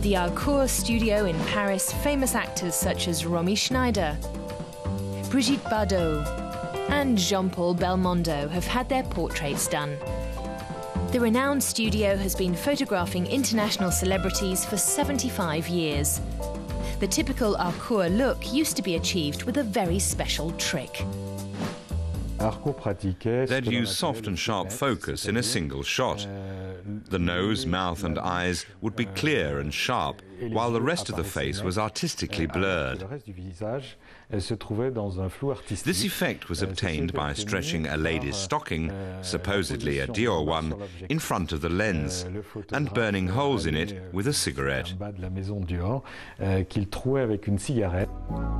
the Harcourt Studio in Paris, famous actors such as Romy Schneider, Brigitte Bardot, and Jean-Paul Belmondo have had their portraits done. The renowned studio has been photographing international celebrities for 75 years. The typical Harcourt look used to be achieved with a very special trick. They'd use soft and sharp focus in a single shot. The nose, mouth and eyes would be clear and sharp, while the rest of the face was artistically blurred. This effect was obtained by stretching a lady's stocking, supposedly a Dior one, in front of the lens and burning holes in it with a cigarette.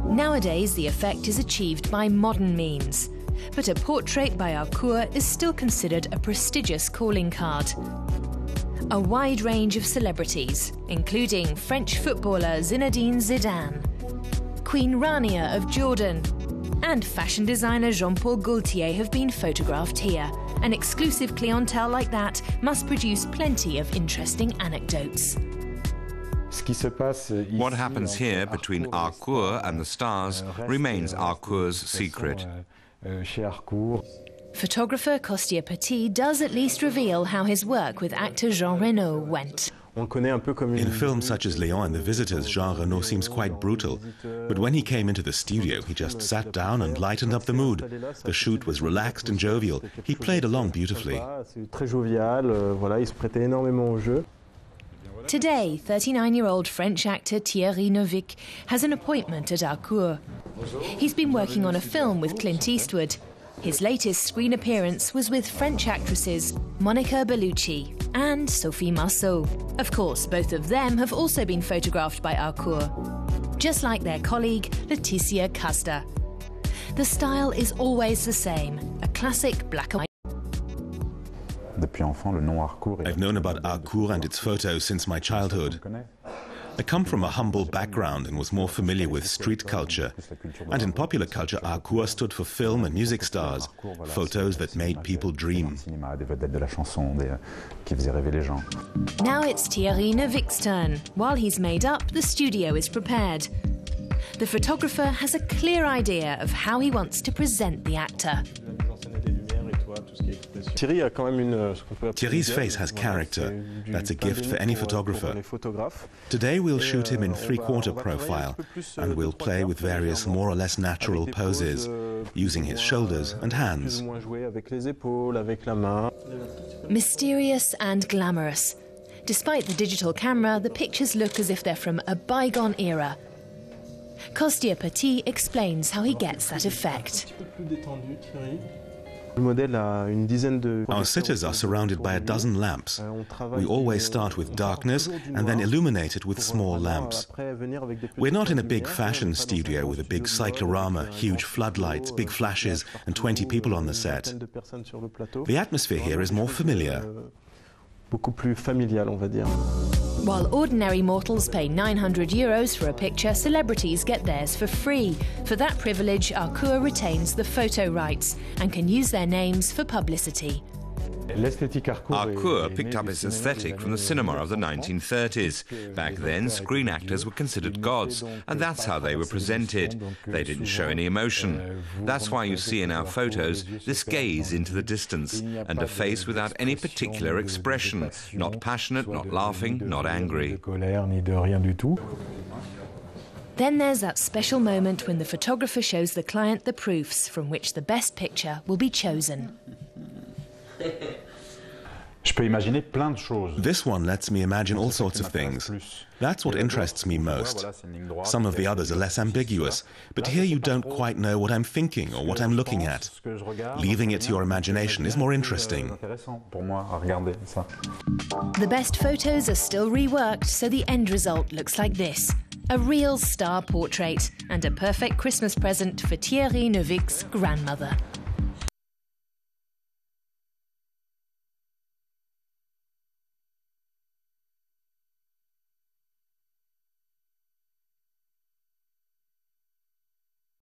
Nowadays, the effect is achieved by modern means, but a portrait by Harcourt is still considered a prestigious calling card. A wide range of celebrities, including French footballer Zinedine Zidane, Queen Rania of Jordan, and fashion designer Jean-Paul Gaultier have been photographed here. An exclusive clientele like that must produce plenty of interesting anecdotes. What happens here between Harcourt and the stars remains Harcourt's secret. Photographer Costier Petit does at least reveal how his work with actor Jean Reno went. In films such as Léon and the Visitors, Jean Reno seems quite brutal. But when he came into the studio, he just sat down and lightened up the mood. The shoot was relaxed and jovial. He played along beautifully. Today, 39-year-old French actor Thierry Neuville has an appointment at Harcourt. He's been working on a film with Clint Eastwood. His latest screen appearance was with French actresses Monica Bellucci and Sophie Marceau. Of course, both of them have also been photographed by Harcourt, just like their colleague Laetitia Casta. The style is always the same, a classic black and white. I've known about Harcourt and its photos since my childhood. I come from a humble background and was more familiar with street culture. And in popular culture, Harcourt stood for film and music stars, photos that made people dream. Now it's Thierry Neuville's turn. While he's made up, the studio is prepared. The photographer has a clear idea of how he wants to present the actor. Thierry's face has character. That's a gift for any photographer. Today we'll shoot him in three-quarter profile, and we'll play with various more or less natural poses, using his shoulders and hands. Mysterious and glamorous. Despite the digital camera, the pictures look as if they're from a bygone era. Costier Petit explains how he gets that effect. Our sitters are surrounded by a dozen lamps. We always start with darkness and then illuminate it with small lamps. We're not in a big fashion studio with a big cyclorama, huge floodlights, big flashes and 20 people on the set. The atmosphere here is more familiar. While ordinary mortals pay €900 for a picture, celebrities get theirs for free. For that privilege, Harcourt retains the photo rights and can use their names for publicity. Harcourt picked up its aesthetic from the cinema of the 1930s. Back then, screen actors were considered gods, and that's how they were presented. They didn't show any emotion. That's why you see in our photos this gaze into the distance, and a face without any particular expression, not passionate, not laughing, not angry. Then there's that special moment when the photographer shows the client the proofs from which the best picture will be chosen. This one lets me imagine all sorts of things. That's what interests me most. Some of the others are less ambiguous, but here you don't quite know what I'm thinking or what I'm looking at. Leaving it to your imagination is more interesting. The best photos are still reworked, so the end result looks like this. A real star portrait and a perfect Christmas present for Thierry Neuville's grandmother.